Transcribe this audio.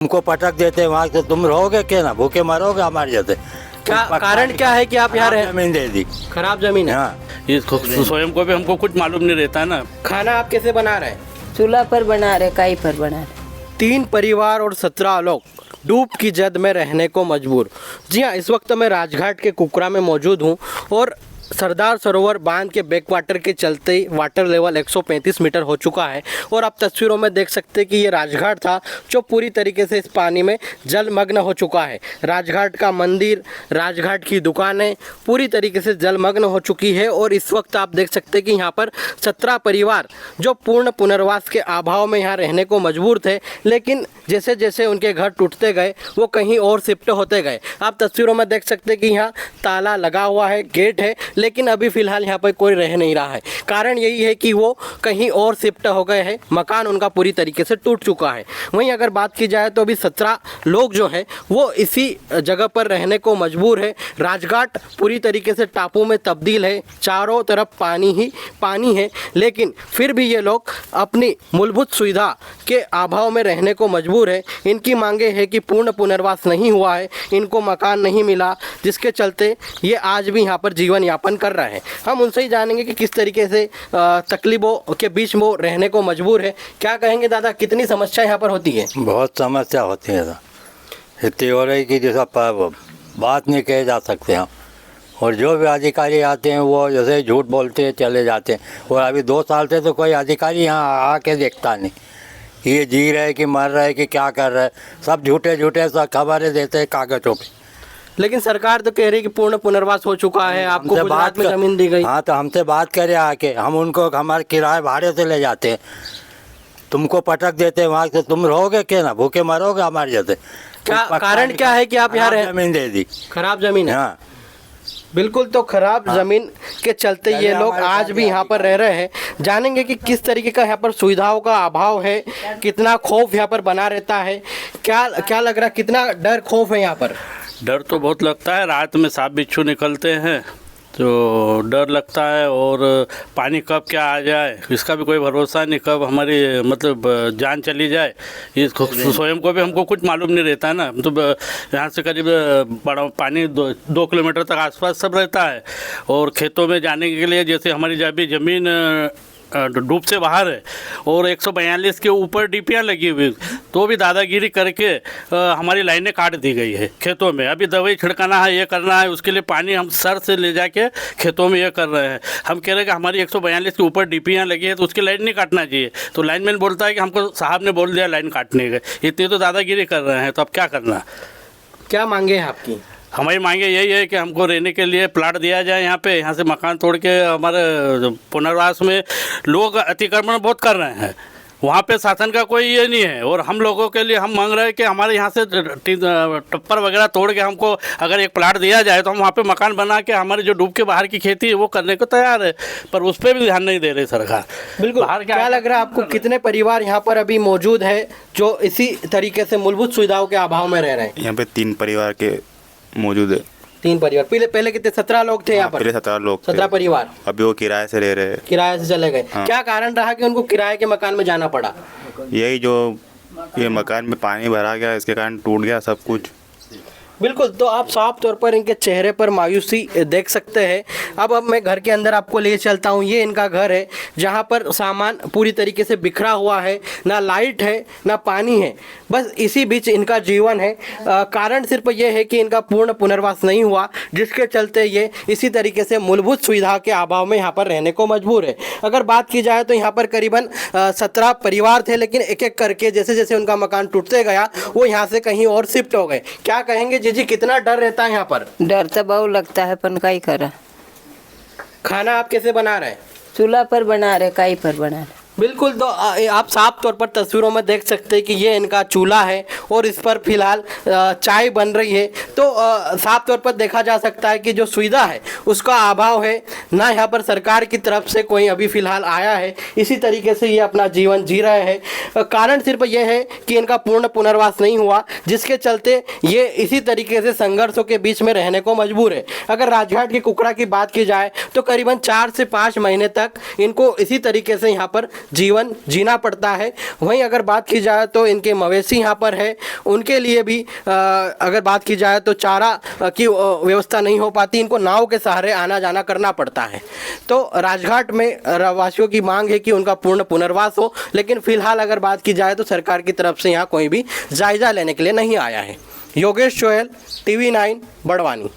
तुमको पटक देते वहाँ से, तुम रहोगे क्या ना, भूखे मरोगे हमारे जैसे। क्या कारण क्या है कि आप यहाँ रहे? जमीन दे दी। खराब जमीन है। हाँ, ये स्वयं को भी हमको कुछ मालूम नहीं रहता है ना। खाना आप कैसे बना रहे हैं? चूल्हा पर बना रहे, काई पर बना रहे। 3 परिवार और 17 लोग डूब की जद में रहने को मजबूर। जी हाँ, इस वक्त मैं राजघाट के कुकरा में मौजूद हूँ और सरदार सरोवर बांध के बैक वाटर के चलते वाटर लेवल 135 मीटर हो चुका है और आप तस्वीरों में देख सकते हैं कि ये राजघाट था जो पूरी तरीके से इस पानी में जलमग्न हो चुका है। राजघाट का मंदिर, राजघाट की दुकानें पूरी तरीके से जलमग्न हो चुकी है और इस वक्त आप देख सकते हैं कि यहाँ पर 17 परिवार जो पूर्ण पुनर्वास के अभाव में यहाँ रहने को मजबूर थे, लेकिन जैसे जैसे उनके घर टूटते गए वो कहीं और शिफ्ट होते गए। आप तस्वीरों में देख सकते हैं कि यहाँ ताला लगा हुआ है, गेट है, लेकिन अभी फ़िलहाल यहाँ पर कोई रह नहीं रहा है। कारण यही है कि वो कहीं और शिफ्ट हो गए हैं, मकान उनका पूरी तरीके से टूट चुका है। वहीं अगर बात की जाए तो अभी 17 लोग जो हैं वो इसी जगह पर रहने को मजबूर है। राजघाट पूरी तरीके से टापू में तब्दील है, चारों तरफ पानी ही पानी है, लेकिन फिर भी ये लोग अपनी मूलभूत सुविधा के अभाव में रहने को मजबूर है। इनकी मांगे है कि पूर्ण पुनर्वास नहीं हुआ है, इनको मकान नहीं मिला, जिसके चलते ये आज भी यहाँ पर जीवन यापन कर रहे हैं। हम उनसे ही जानेंगे कि किस तरीके से तकलीफों के बीच में वो रहने को मजबूर है। क्या कहेंगे दादा, कितनी समस्या यहाँ पर होती है? बहुत समस्या होती है। इतनी हो रही कि जैसा बात नहीं कहे जा सकते हम। और जो भी अधिकारी आते हैं वो जैसे झूठ बोलते हैं चले जाते हैं। और अभी 2 साल से तो कोई अधिकारी यहाँ आके देखता नहीं, ये जी रहे कि मर रहे कि क्या कर रहे, सब झूठे झूठे सब खबरें देते हैं कागजों पे। लेकिन सरकार तो कह रही है कि पूर्ण पुनर्वास हो चुका है, आपको गुजरात में जमीन दी गई। हाँ, तो हमसे बात करे आके, हम उनको हमारे किराए भाड़े से ले जाते हैं, तुमको पटक देते हैं वहाँ से, तुम रहोगे क्या ना, भूखे मरोगे हमारे जैसे। क्या कारण क्या है कि आप यहाँ रहे? जमीन दे दी। खराब जमीन है। हाँ, बिल्कुल, तो खराब जमीन के चलते ये लोग आज भी यहाँ पर रह रहे हैं। जानेंगे कि किस तरीके का यहाँ पर सुविधाओं का अभाव है, कितना खौफ यहाँ पर बना रहता है, क्या लग रहा है, कितना डर खौफ है यहाँ पर? डर तो बहुत लगता है, रात में सांप बिच्छू निकलते हैं तो डर लगता है, और पानी कब क्या आ जाए इसका भी कोई भरोसा नहीं, कब हमारी मतलब जान चली जाए ये स्वयं को भी हमको कुछ मालूम नहीं रहता है ना। तो यहाँ से करीब बड़ा पानी 2 किलोमीटर तक आसपास सब रहता है, और खेतों में जाने के लिए जैसे हमारी जब भी ज़मीन डूब से बाहर है और 142 के ऊपर डीपियाँ लगी हुई, तो भी दादागिरी करके हमारी लाइनें काट दी गई है खेतों में। अभी दवाई छिड़काना है, ये करना है, उसके लिए पानी हम सर से ले जाके खेतों में ये कर रहे हैं। हम कह रहे हैं कि हमारी 142 के ऊपर डीपियाँ लगी है तो उसकी लाइन नहीं काटना चाहिए, तो लाइनमैन बोलता है कि हमको साहब ने बोल दिया लाइन काटने के। इतनी तो दादागिरी कर रहे हैं, तो अब क्या करना? क्या मांगे हैं आपकी? हमारी मांगे यही है कि हमको रहने के लिए प्लाट दिया जाए यहाँ पे, यहाँ से मकान तोड़ के हमारे पुनर्वास में लोग अतिक्रमण बहुत कर रहे हैं, वहाँ पे शासन का कोई ये नहीं है। और हम लोगों के लिए हम मांग रहे हैं कि हमारे यहाँ से टप्पर वगैरह तोड़ के हमको अगर एक प्लाट दिया जाए तो हम वहाँ पे मकान बना के हमारे जो डूब के बाहर की खेती है वो करने को तैयार है, पर उस पर भी ध्यान नहीं दे रही सरकार। बिल्कुल, क्या लग रहा है आपको, कितने परिवार यहाँ पर अभी मौजूद है जो इसी तरीके से मूलभूत सुविधाओं के अभाव में रह रहे हैं? यहाँ पे 3 परिवार के मौजूद है। 3 परिवार। पहले कितने 17 लोग थे यहाँ पर? पहले 17 लोग 17 परिवार। अभी वो किराए से रह रहे हैं। किराए से चले गए। क्या कारण रहा कि उनको किराए के मकान में जाना पड़ा? यही जो ये मकान में पानी भरा गया, इसके कारण टूट गया सब कुछ। बिल्कुल, तो आप साफ तौर पर इनके चेहरे पर मायूसी देख सकते हैं। अब मैं घर के अंदर आपको ले चलता हूँ। ये इनका घर है जहाँ पर सामान पूरी तरीके से बिखरा हुआ है, ना लाइट है ना पानी है, बस इसी बीच इनका जीवन है। कारण सिर्फ ये है कि इनका पूर्ण पुनर्वास नहीं हुआ, जिसके चलते ये इसी तरीके से मूलभूत सुविधा के अभाव में यहाँ पर रहने को मजबूर है। अगर बात की जाए तो यहाँ पर करीबन 17 परिवार थे, लेकिन एक एक करके जैसे जैसे उनका मकान टूटते गया वो यहाँ से कहीं और शिफ्ट हो गए। क्या कहेंगे जी, कितना डर रहता है यहाँ पर? डर तो बहुत लगता है, पर काई करा। खाना आप कैसे बना रहे हैं? चूल्हा पर बना रहे, काई पर बना रहे। बिल्कुल, तो आप साफ तौर पर तस्वीरों में देख सकते हैं कि ये इनका चूल्हा है और इस पर फिलहाल चाय बन रही है। तो साफ तौर पर देखा जा सकता है कि जो सुविधा है उसका अभाव है, ना यहाँ पर सरकार की तरफ से कोई अभी फ़िलहाल आया है। इसी तरीके से ये अपना जीवन जी रहे हैं। कारण सिर्फ ये है कि इनका पूर्ण पुनर्वास नहीं हुआ, जिसके चलते ये इसी तरीके से संघर्षों के बीच में रहने को मजबूर है। अगर राजघाट के कुकरा की बात की जाए तो करीबन 4 से 5 महीने तक इनको इसी तरीके से यहाँ पर जीवन जीना पड़ता है। वहीं अगर बात की जाए तो इनके मवेशी यहाँ पर है, उनके लिए भी अगर बात की जाए तो चारा की व्यवस्था नहीं हो पाती, इनको नाव के सहारे आना जाना करना पड़ता है। तो राजघाट में वासियों की मांग है कि उनका पूर्ण पुनर्वास हो, लेकिन फिलहाल अगर बात की जाए तो सरकार की तरफ से यहाँ कोई भी जायजा लेने के लिए नहीं आया है। योगेश चोयल, TV9, बड़वानी।